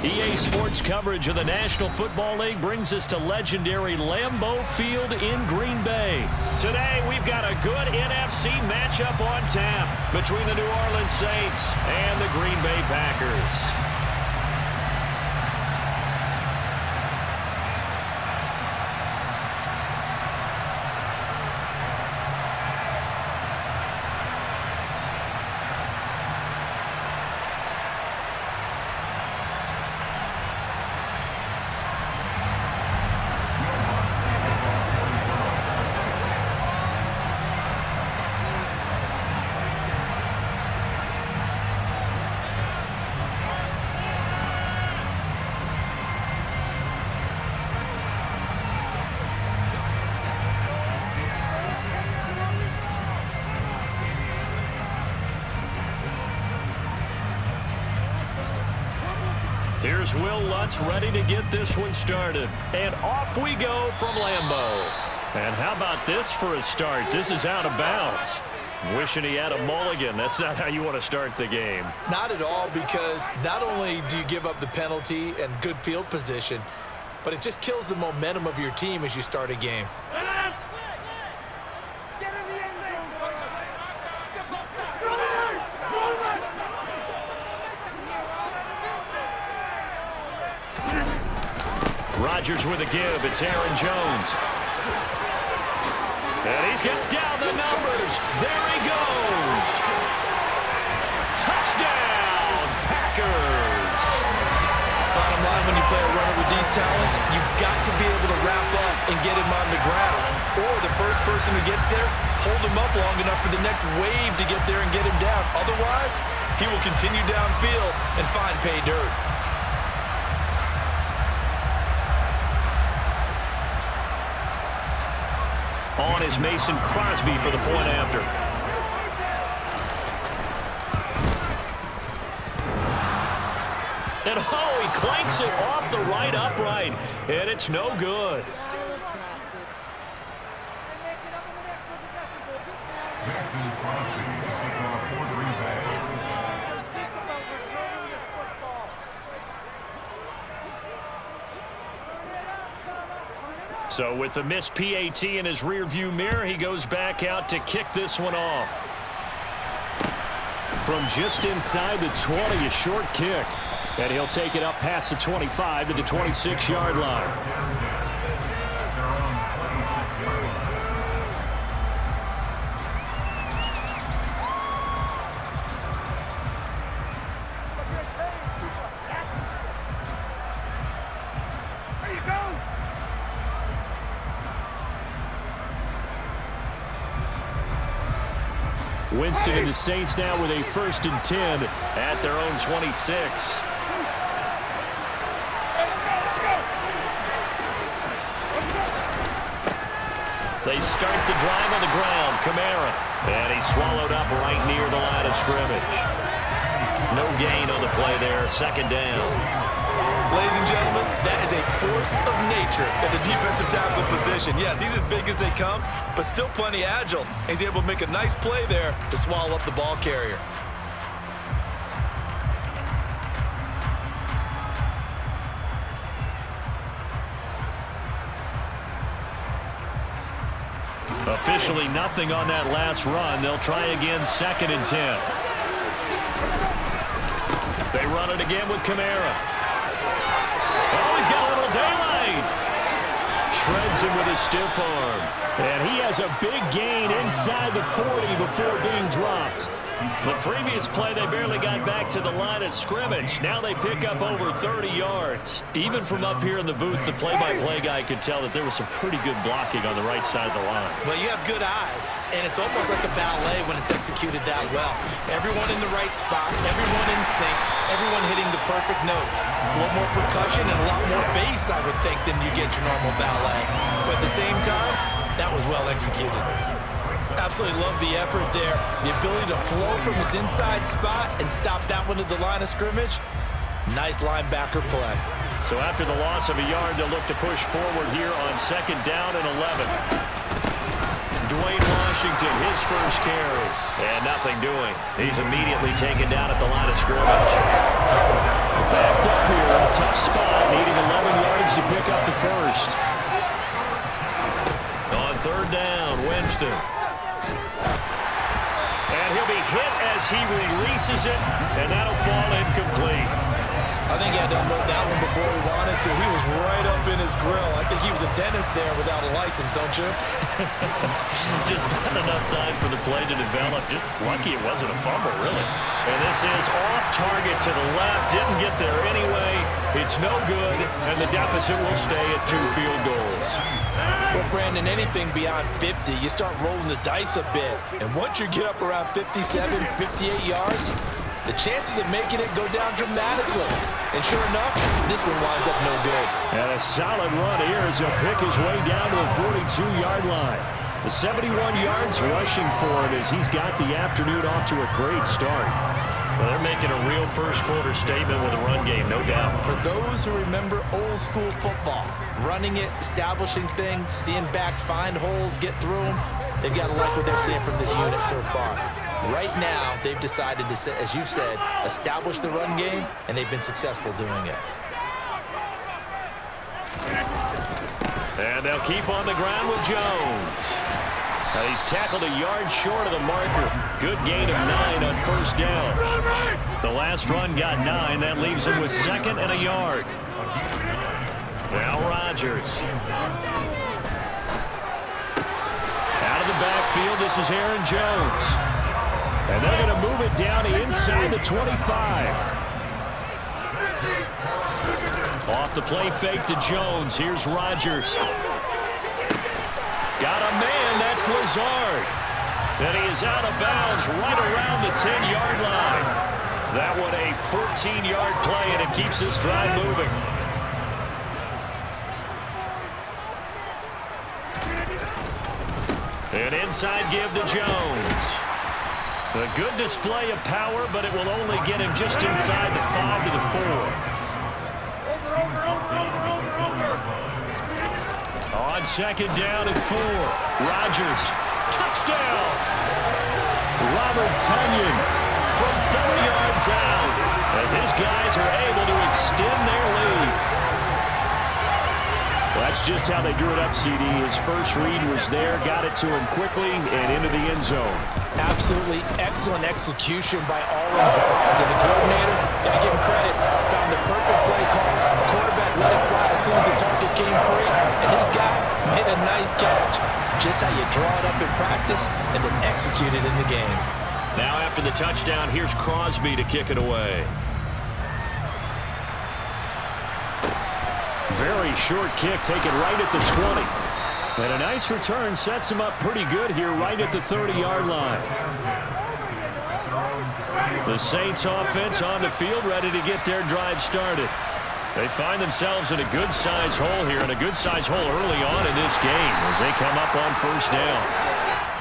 EA Sports coverage of the National Football League brings us to legendary Lambeau Field in Green Bay. Today, we've got a good NFC matchup on tap between the New Orleans Saints and the Green Bay Packers. Here's Will Lutz ready to get this one started. And off we go from Lambeau. And how about this for a start? This is out of bounds. Wishing he had a mulligan. That's not how you want to start the game. Not at all, because not only do you give up the penalty and good field position, but it just kills the momentum of your team as you start a game. Rodgers with a give. It's Aaron Jones. And he's got down the numbers. There he goes. Touchdown, Packers. Bottom line, when you play a runner with these talents, you've got to be able to wrap up and get him on the ground. Or the first person who gets there, hold him up long enough for the next wave to get there and get him down. Otherwise, he will continue downfield and find pay dirt. On is Mason Crosby for the point after. And oh, he clanks it off the right upright. And it's no good. So with the missed PAT in his rearview mirror, he goes back out to kick this one off. From just inside the 20, a short kick. And he'll take it up past the 25 to the 26-yard line. Winston and the Saints now with a 1st and 10 at their own 26. They start the drive on the ground. Kamara. And he's swallowed up right near the line of scrimmage. No gain on the play there. 2nd down. Ladies and gentlemen, that is a force of nature at the defensive tackle position. Yes, he's as big as they come, but still plenty agile. He's able to make a nice play there to swallow up the ball carrier. Officially nothing on that last run. They'll try again, 2nd and 10. They run it again with Kamara. Oh, he's got a little daylight. Shreds him with his stiff arm. And he has a big gain inside the 40 before being dropped. The previous play, they barely got back to the line of scrimmage. Now they pick up over 30 yards. Even from up here in the booth, the play-by-play guy could tell that there was some pretty good blocking on the right side of the line. Well, you have good eyes, and it's almost like a ballet when it's executed that well. Everyone in the right spot, everyone in sync, everyone hitting the perfect notes. A little more percussion and a lot more bass, I would think, than you get your normal ballet. But at the same time, that was well executed. Absolutely love the effort there. The ability to flow from his inside spot and stop that one at the line of scrimmage. Nice linebacker play. So after the loss of a yard, they'll look to push forward here on 2nd down and 11. Dwayne Washington, his first carry. And nothing doing. He's immediately taken down at the line of scrimmage. Backed up here, a tough spot, needing 11 yards to pick up the first. On third down, Winston. And he'll be hit as he releases it, and that'll fall incomplete. I think he had to unload that one before he wanted to. He was right up in his grill. I think he was a dentist there without a license, don't you? Just not enough time for the play to develop. Just lucky it wasn't a fumble, really. And this is off target to the left. Didn't get there anyway. It's no good, and the deficit will stay at 2 field goals. Well, Brandon, anything beyond 50, you start rolling the dice a bit. And once you get up around 57, 58 yards, the chances of making it go down dramatically. And sure enough, this one winds up no good. And a solid run here as he'll pick his way down to the 42-yard line. The 71 yards rushing for him as he's got the afternoon off to a great start. Well, they're making a real first-quarter statement with a run game, no doubt. For those who remember old-school football, running it, establishing things, seeing backs find holes, get through them, they've got to like what they're seeing from this unit so far. Right now, they've decided to, as you've said, establish the run game, and they've been successful doing it. And they'll keep on the ground with Jones. Now he's tackled a yard short of the marker. Good gain of 9 on first down. The last run got 9. That leaves him with 2nd and a yard. Now Rodgers. Out of the backfield, this is Aaron Jones. And they're going to move it down inside the 25. Off the play fake to Jones. Here's Rodgers. Got a man, that's Lazard. And he is out of bounds right around the 10-yard line. That one a 14-yard play, and it keeps this drive moving. An inside give to Jones. A good display of power, but it will only get him just inside the 5 to the 4. On second down and 4. Rodgers. Touchdown. Robert Tonyan from 30 yards out as his guys are able to extend their lead. Well, that's just how they drew it up, CD. His first read was there, got it to him quickly, and into the end zone. Absolutely excellent execution by all involved. And the coordinator, gotta give him credit, found the perfect play call. The quarterback let it fly as soon as the target came free, and his guy made a nice catch. Just how you draw it up in practice and then execute it in the game. Now after the touchdown, here's Crosby to kick it away. Very short kick, taken right at the 20. And a nice return sets him up pretty good here right at the 30-yard line. The Saints offense on the field ready to get their drive started. They find themselves in a good-sized hole here, and a good-sized hole early on in this game as they come up on first down.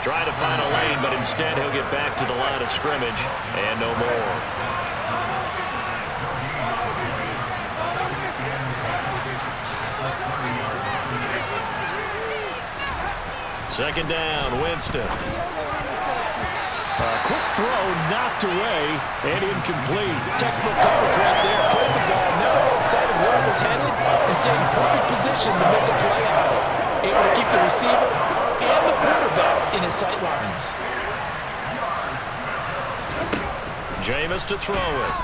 Try to find a lane, but instead he'll get back to the line of scrimmage and no more. Second down, Winston. A quick throw knocked away and incomplete. Textbook coverage right there. Played the ball, never lost sight of where it was headed, and stayed in perfect position to make a play on it. Able to keep the receiver and the quarterback in his sight lines. Jameis to throw it.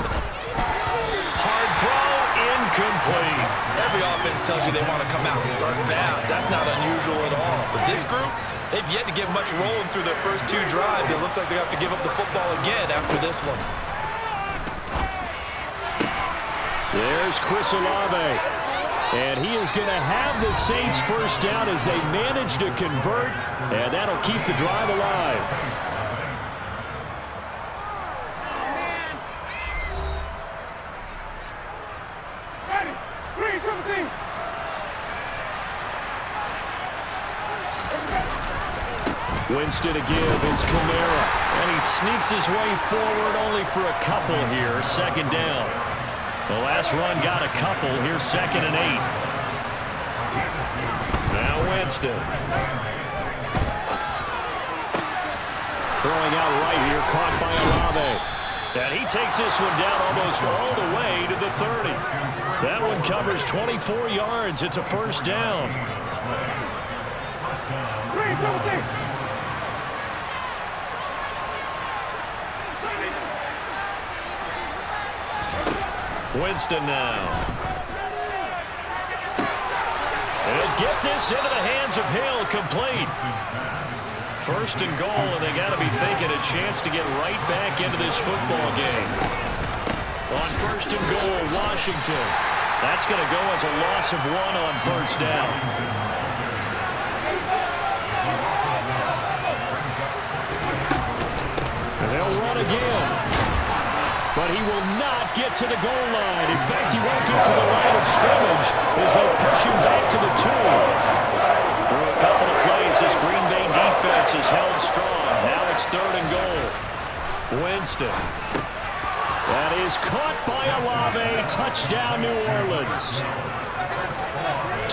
Hard throw, incomplete. Every offense tells you they want to come out and start fast. That's not unusual at all. But this group, they've yet to get much rolling through their first 2 drives. It looks like they have to give up the football again after this one. There's Chris Olave. And he is going to have the Saints first down as they manage to convert. And that'll keep the drive alive. Winston to give, it's Kamara. And he sneaks his way forward only for a couple here. Second down. The last run got a couple. Here's 2nd and 8. Now Winston. Throwing out right here, caught by Olave. And he takes this one down almost all the way to the 30. That one covers 24 yards. It's a first down. Winston now. They'll get this into the hands of Hill, complete. First and goal, and they got to be thinking a chance to get right back into this football game. On first and goal, Washington. That's going to go as a loss of 1 on first down. And they'll run again. But he will not get to the goal line. In fact, he won't get to the line of scrimmage as they push him back to the 2. For a couple of plays, this Green Bay defense is held strong. Now it's third and goal. Winston. That is caught by Olave. Touchdown, New Orleans.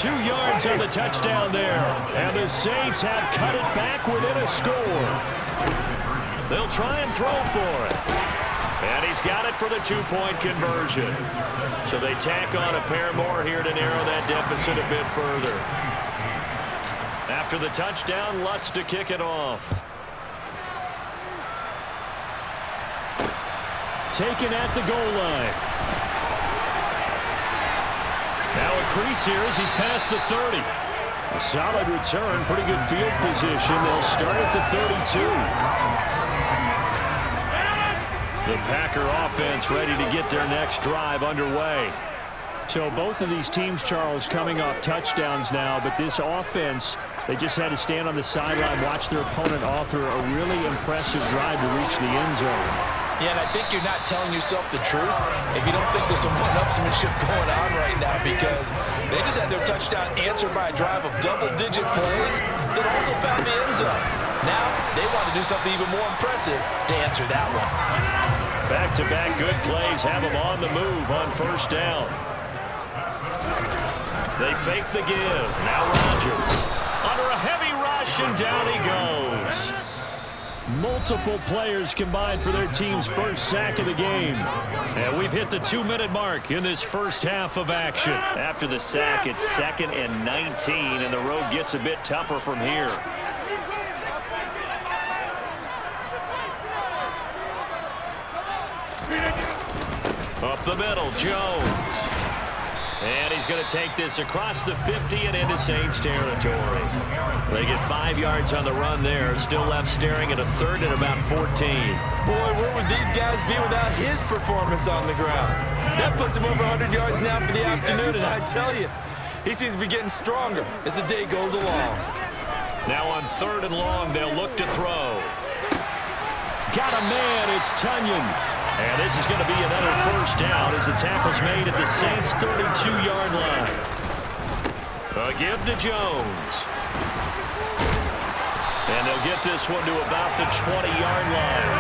2 yards on the touchdown there. And the Saints have cut it back within a score. They'll try and throw for it. And he's got it for the 2-point conversion. So they tack on a pair more here to narrow that deficit a bit further. After the touchdown, Lutz to kick it off. Taken at the goal line. Now a crease here as he's past the 30. A solid return, pretty good field position. They'll start at the 32. The Packer offense ready to get their next drive underway. So both of these teams, Charles, coming off touchdowns now, but this offense, they just had to stand on the sideline, watch their opponent author a really impressive drive to reach the end zone. Yeah, and I think you're not telling yourself the truth if you don't think there's some one-upsmanship going on right now, because they just had their touchdown answered by a drive of double-digit plays that also found the end zone. Now they want to do something even more impressive to answer that one. Back-to-back good plays have them on the move on first down. They fake the give. Now Rodgers. Under a heavy rush, and down he goes. Multiple players combined for their team's first sack of the game. And we've hit the 2-minute mark in this first half of action. After the sack, it's 2nd and 19, and the road gets a bit tougher from here. Up the middle, Jones. And he's going to take this across the 50 and into Saints territory. They get 5 yards on the run there. Still left staring at a 3rd and about 14. Boy, where would these guys be without his performance on the ground? That puts him over 100 yards now for the afternoon, and I tell you, he seems to be getting stronger as the day goes along. Now on 3rd and long, they'll look to throw. Got a man, it's Tunyon. And this is going to be another first down as the tackle's made at the Saints' 32-yard line. A give to Jones. And they'll get this one to about the 20-yard line.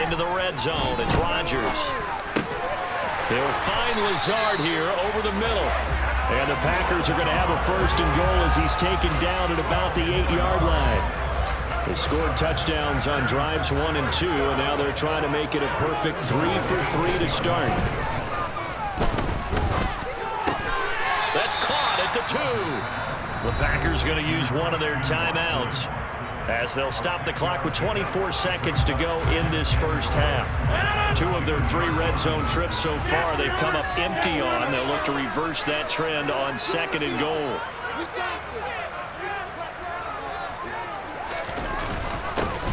Into the red zone, it's Rodgers. They'll find Lazard here over the middle. And the Packers are going to have a first and goal as he's taken down at about the 8-yard line. They scored touchdowns on drives 1 and 2, and now they're trying to make it a perfect 3 for 3 to start. That's caught at the 2. The Packers going to use one of their timeouts as they'll stop the clock with 24 seconds to go in this first half. 2 of their 3 red zone trips so far they've come up empty on. They'll look to reverse that trend on 2nd and goal.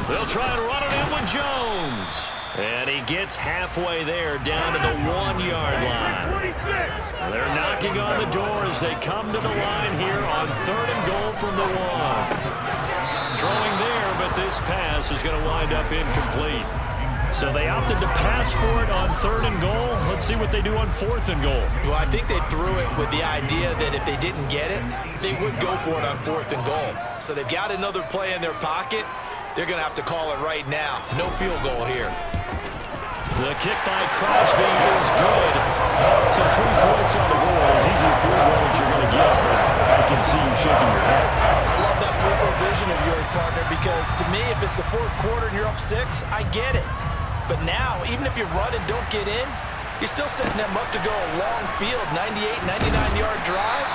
They'll try and run it in with Jones. And he gets halfway there down to the 1-yard line. They're knocking on the door as they come to the line here on 3rd and goal from the 1. Throwing there, but this pass is going to wind up incomplete. So they opted to pass for it on 3rd and goal. Let's see what they do on 4th and goal. Well, I think they threw it with the idea that if they didn't get it, they would go for it on 4th and goal. So they've got another play in their pocket. They're going to have to call it right now. No field goal here. The kick by Crosby is good. So 3 points on the board. As easy a field goal as you're going to get, but I can see you shaking to me, if it's the fourth quarter and you're up 6, I get it. But now, even if you run and don't get in, you're still setting them up to go a long field, 98, 99-yard drive.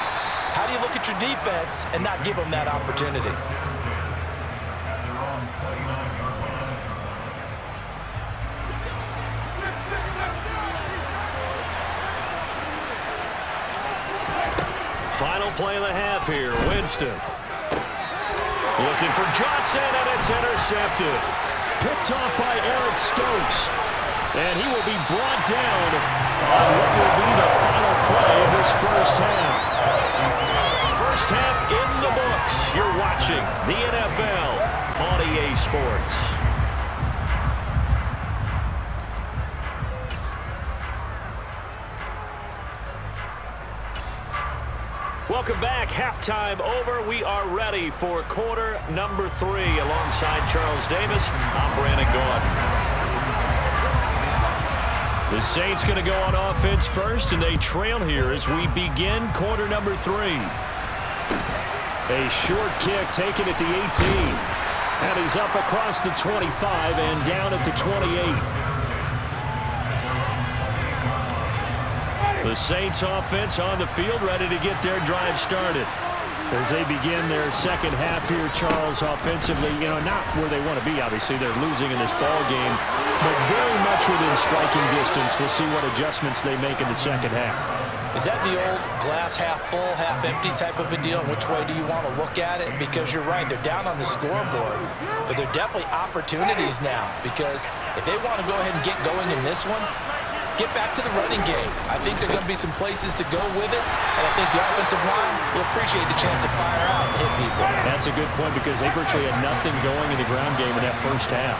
How do you look at your defense and not give them that opportunity? Final play of the half here. Winston. Looking for Johnson, and it's intercepted. Picked off by Eric Stokes. And he will be brought down on what will be the final play of this first half. First half in the books. You're watching the NFL on EA Sports. Welcome back. Halftime over. We are ready for quarter number 3. Alongside Charles Davis, I'm Brandon Gaudin. The Saints going to go on offense first, and they trail here as we begin quarter number 3. A short kick taken at the 18. And he's up across the 25 and down at the 28. The Saints offense on the field, ready to get their drive started. As they begin their second half here, Charles, offensively, not where they want to be, obviously. They're losing in this ball game, but very much within striking distance. We'll see what adjustments they make in the second half. Is that the old glass half full, half empty type of a deal? Which way do you want to look at it? Because you're right, they're down on the scoreboard, but they're definitely opportunities now, because if they want to go ahead and get going in this one, get back to the running game. I think there are going to be some places to go with it, and I think the offensive line will appreciate the chance to fire out and hit people. That's a good point, because they virtually had nothing going in the ground game in that first half.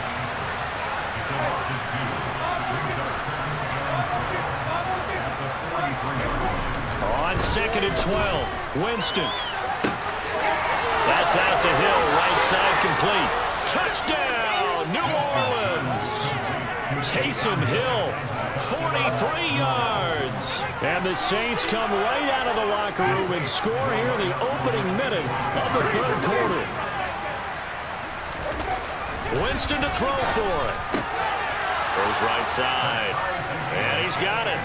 On 2nd and 12, Winston. That's out to Hill, right side complete. Touchdown, New Orleans. Taysom Hill, 43 yards. And the Saints come right out of the locker room and score here in the opening minute of the third quarter. Winston to throw for it. Goes right side. And he's got it.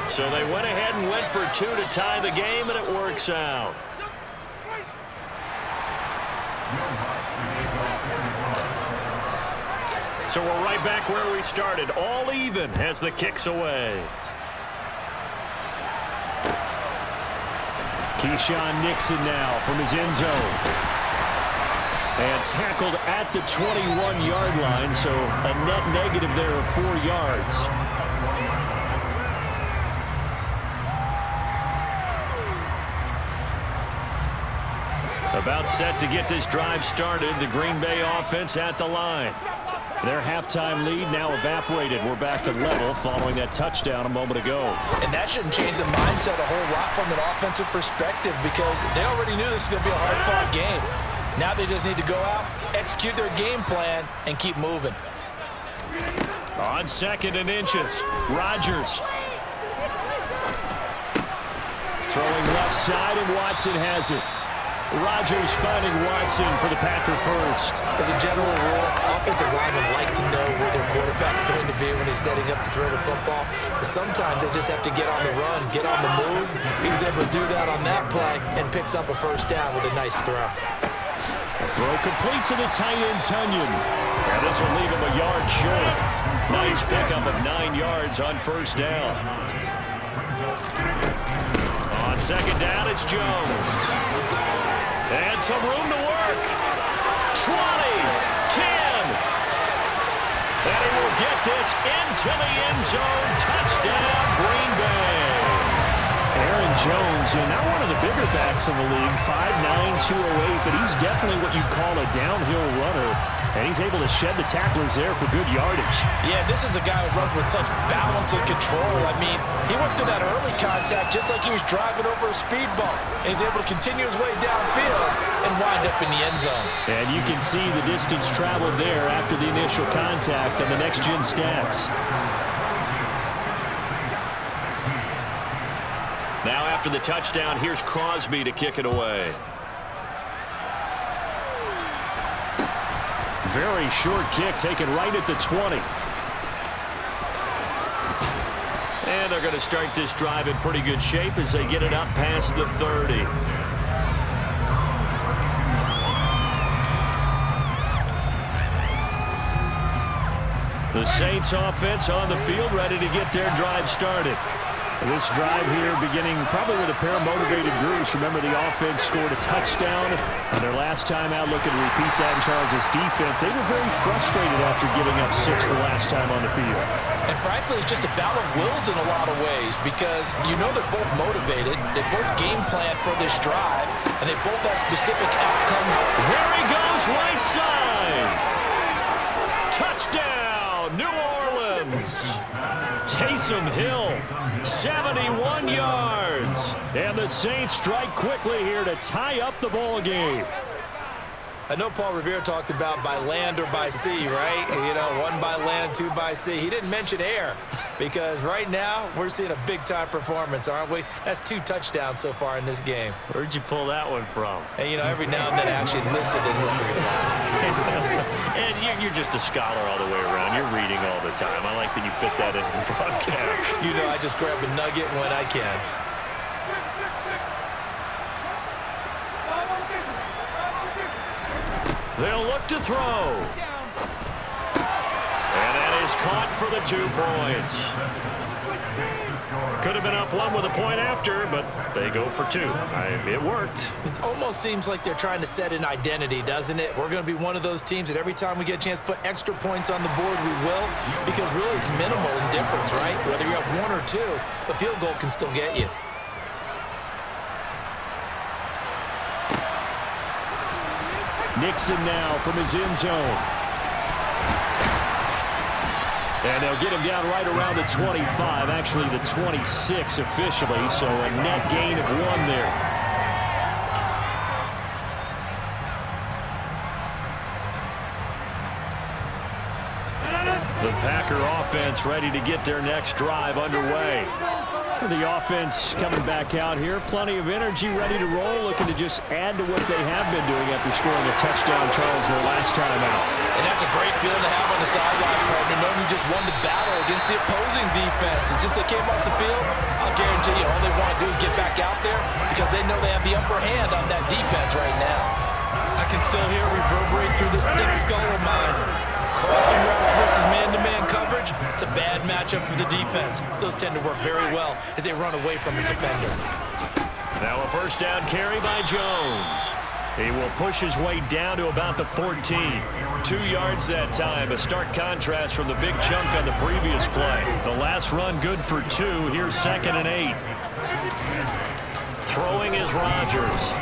So they went ahead and went for 2 to tie the game, and it works out. So we're right back where we started, all even as the kick's away. Keyshawn Nixon now from his end zone. And tackled at the 21-yard line, so a net negative there of 4 yards. About set to get this drive started, the Green Bay offense at the line. Their halftime lead now evaporated. We're back to level following that touchdown a moment ago. And that shouldn't change the mindset a whole lot from an offensive perspective, because they already knew this was going to be a hard-fought game. Now they just need to go out, execute their game plan, and keep moving. On 2nd and inches, Rodgers. Throwing left side, and Watson has it. Rodgers finding Watson for the Packer first. As a general rule, offensive linemen like to know where their quarterback's going to be when he's setting up to throw the football. But sometimes they just have to get on the run, get on the move. He was able to do that on that play and picks up a first down with a nice throw. Throw complete to the tight end, Tunyon. And this will leave him a yard short. Nice pickup of 9 yards on first down. On 2nd down, it's Jones. And some room to work. 20, 10. And he will get this into the end zone. Touchdown, Green Bay. Aaron Jones, not one of the bigger backs in the league, 5'9", 208, but he's definitely what you call a downhill runner. And he's able to shed the tacklers there for good yardage. Yeah, this is a guy who runs with such balance and control. I mean, he went through that early contact just like he was driving over a speed bump. And he's able to continue his way downfield and wind up in the end zone. And you can see the distance traveled there after the initial contact on the next-gen stats. Now after the touchdown, here's Crosby to kick it away. Very short kick taken right at the 20. And they're going to start this drive in pretty good shape as they get it up past the 30. The Saints offense on the field, ready to get their drive started. This drive here beginning probably with a pair of motivated groups. Remember, the offense scored a touchdown on their last time out, looking to repeat that in Charles' defense. They were very frustrated after giving up 6 the last time on the field. And frankly, it's just a battle of wills in a lot of ways because you know they're both motivated. They both game plan for this drive, and they both have specific outcomes. There he goes, right side. Touchdown, New Orleans. Taysom Hill, 71 yards. And the Saints strike quickly here to tie up the ball game. I know Paul Revere talked about by land or by sea, right? You know, 1 by land, 2 by sea. He didn't mention air because right now we're seeing a big-time performance, aren't we? That's 2 touchdowns so far in this game. Where'd you pull that one from? And, you know, every now and then I actually listened in history class. And you're just a scholar all the way around. You're reading all the time. I like that you fit that into the broadcast. You know, I just grab a nugget when I can. They'll look to throw. And that is caught for the 2 points. Could have been up 1 with a point after, but they go for 2. It worked. It almost seems like they're trying to set an identity, doesn't it? We're going to be one of those teams that every time we get a chance to put extra points on the board, we will, because really it's minimal in difference, right? Whether you have 1 or 2, a field goal can still get you. Nixon now from his end zone. And they'll get him down right around the 25, actually the 26 officially, so a net gain of 1 there. The Packer offense ready to get their next drive underway. The offense coming back out here. Plenty of energy, ready to roll, looking to just add to what they have been doing after scoring a touchdown, Charles, their last time out. And that's a great feeling to have on the sideline, partner, knowing you just won the battle against the opposing defense. And since they came off the field, I'll guarantee you all they want to do is get back out there because they know they have the upper hand on that defense right now. I can still hear it reverberate through this thick skull of mine. Crossing routes versus man-to-man coverage, it's a bad matchup for the defense. Those tend to work very well as they run away from the defender. Now a first down carry by Jones. He will push his way down to about the 14. 2 yards that time. A stark contrast from the big chunk on the previous play. The last run good for 2. Here's 2nd and 8. Throwing is Rodgers.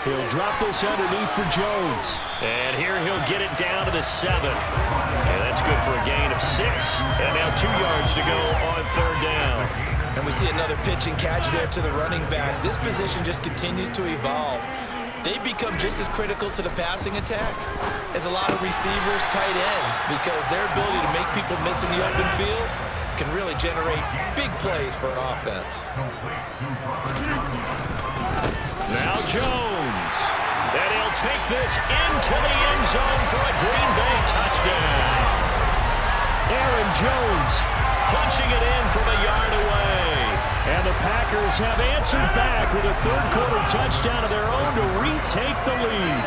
He'll drop this underneath for Jones. And here he'll get it down to the 7. And that's good for a gain of 6. And now 2 yards to go on 3rd down. And we see another pitch and catch there to the running back. This position just continues to evolve. They become just as critical to the passing attack as a lot of receivers, tight ends, because their ability to make people miss in the open field can really generate big plays for an offense. Now Jones. And he'll take this into the end zone for a Green Bay touchdown. Aaron Jones punching it in from a yard away. And the Packers have answered back with a 3rd quarter touchdown of their own to retake the lead.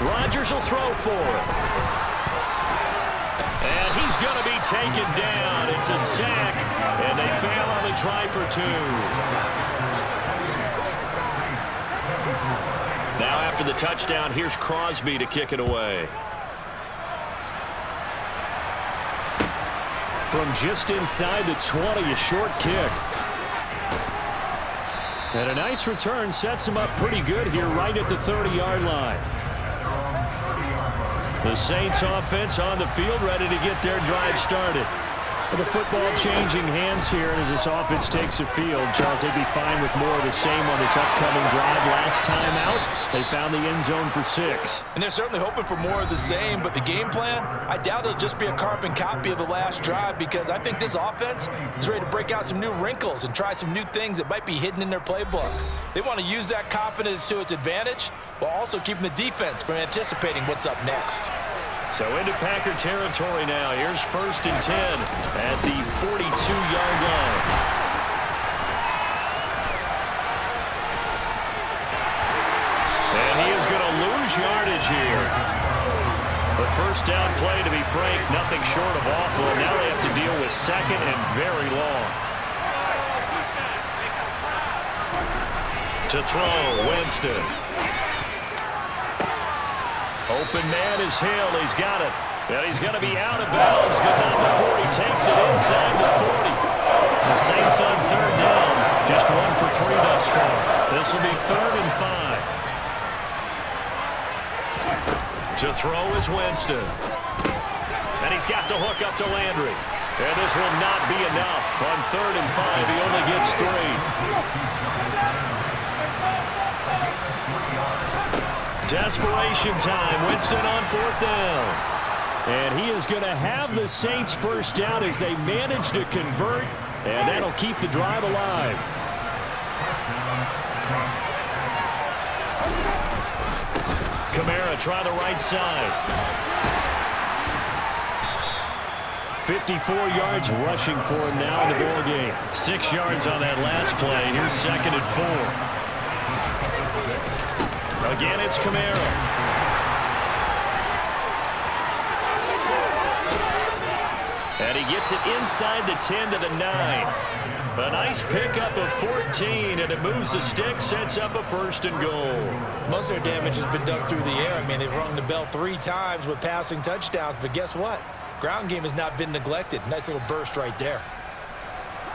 Rodgers will throw for it. And he's going to be taken down. It's a sack, and they fail on the try for 2. Now after the touchdown, here's Crosby to kick it away. From just inside the 20, a short kick. And a nice return sets him up pretty good here right at the 30-yard line. The Saints offense on the field ready to get their drive started. The football changing hands here, and as this offense takes the field, Charles, they'd be fine with more of the same on this upcoming drive. Last time out, they found the end zone for 6. And they're certainly hoping for more of the same, but the game plan, I doubt it'll just be a carbon copy of the last drive, because I think this offense is ready to break out some new wrinkles and try some new things that might be hidden in their playbook. They want to use that confidence to its advantage, while also keeping the defense from anticipating what's up next. So into Packer territory now. Here's 1st and 10 at the 42-yard line. And he is going to lose yardage here. The first down play, to be frank, nothing short of awful. And now they have to deal with 2nd and very long. To throw, Winston. Open man is Hill. He's got it. And he's going to be out of bounds, but not before he takes it inside the 40. The Saints on 3rd down. Just 1 for 3 thus far. This will be 3rd and 5. To throw is Winston. And he's got the hook up to Landry. And this will not be enough. On 3rd and 5, he only gets 3. Desperation time. Winston on 4th down. And he is going to have the Saints first down as they manage to convert, and that'll keep the drive alive. Kamara try the right side. 54 yards rushing for him now in the ball game. 6 yards on that last play. Here's 2nd and 4. Again, it's Kamara. And he gets it inside the 10 to the 9. A nice pickup of 14, and it moves the stick, sets up a 1st and goal. Most of their damage has been done through the air. I mean, they've rung the bell 3 times with passing touchdowns, but guess what? Ground game has not been neglected. Nice little burst right there.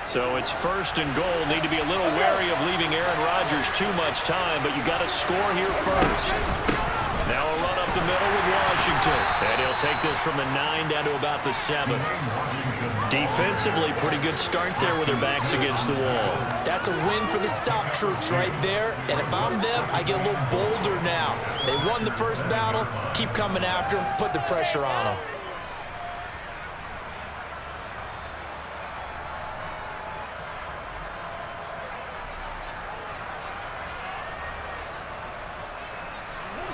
So it's 1st and goal. Need to be a little wary of leaving Aaron Rodgers too much time, but you got to score here first. Now a run up the middle with Washington. And he'll take this from the 9 down to about the 7. Defensively, pretty good start there with their backs against the wall. That's a win for the stop troops right there. And if I'm them, I get a little bolder now. They won the first battle. Keep coming after them. Put the pressure on them.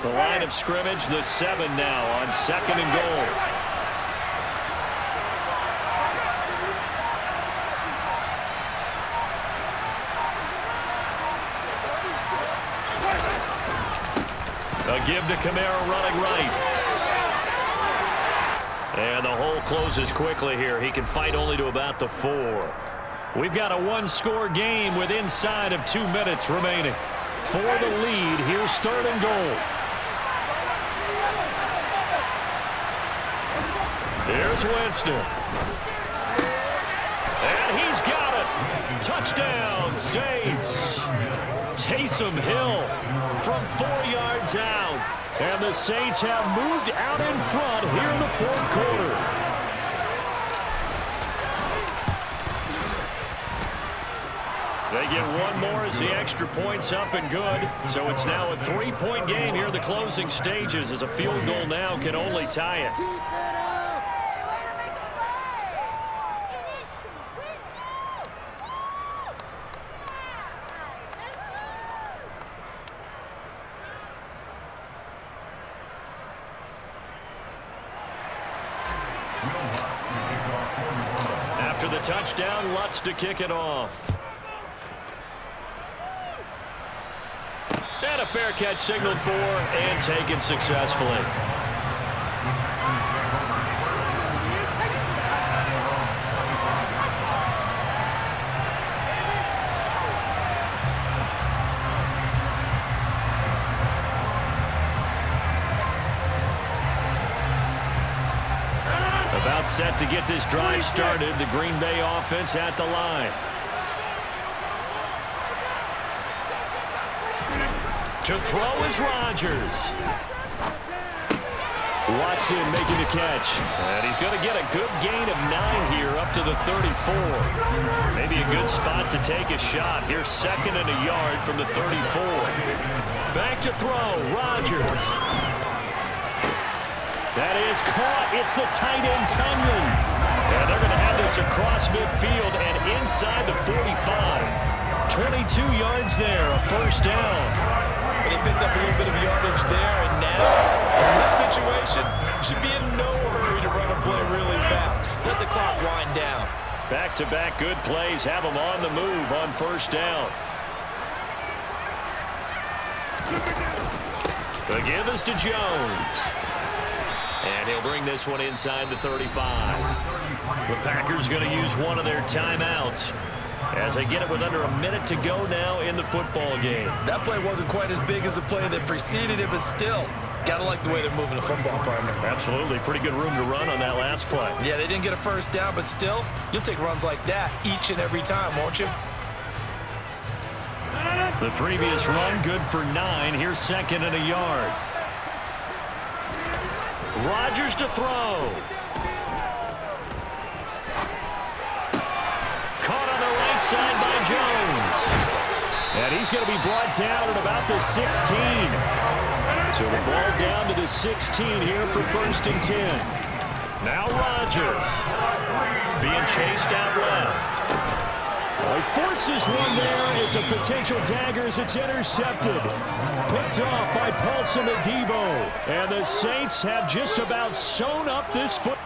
The line of scrimmage, the 7 now on 2nd and goal. A give to Kamara running right. And the hole closes quickly here. He can fight only to about the 4. We've got a 1-score game with inside of 2 minutes remaining. For the lead, here's 3rd and goal. Here's Winston. And he's got it. Touchdown, Saints. Taysom Hill from 4 yards out. And the Saints have moved out in front here in the 4th quarter. They get one more as the extra point's up and good. So it's now a 3-point game here in the closing stages, as a field goal now can only tie it. After the touchdown, Lutz to kick it off. And a fair catch signaled for and taken successfully. About set to get this drive started. The Green Bay offense at the line. To throw is Rodgers. Watson making the catch. And he's going to get a good gain of 9 here up to the 34. Maybe a good spot to take a shot. Here's 2nd and a yard from the 34. Back to throw. Rodgers. That is caught. It's the tight end, Tunyon. And they're going to have this across midfield and inside the 45. 22 yards there, a first down. But they picked up a little bit of yardage there, and now, in this situation, should be in no hurry to run a play really fast. Let the clock wind down. Back-to-back good plays have them on the move on first down. The give is to Jones. And he'll bring this one inside the 35. The Packers going to use one of their timeouts as they get it with under a minute to go now in the football game. That play wasn't quite as big as the play that preceded it, but still, got to like the way they're moving the football, partner. Absolutely. Pretty good room to run on that last play. Yeah, they didn't get a first down, but still, you'll take runs like that each and every time, won't you? The previous run, good for 9. Here's 2nd and a yard. Rodgers to throw. Caught on the right side by Jones. And he's going to be brought down at about the 16. So the ball down to the 16 here for 1st and 10. Now Rodgers being chased out left. He forces one there. It's a potential dagger as it's intercepted. Picked off by Paulson Adebo. And the Saints have just about sewn up this foot.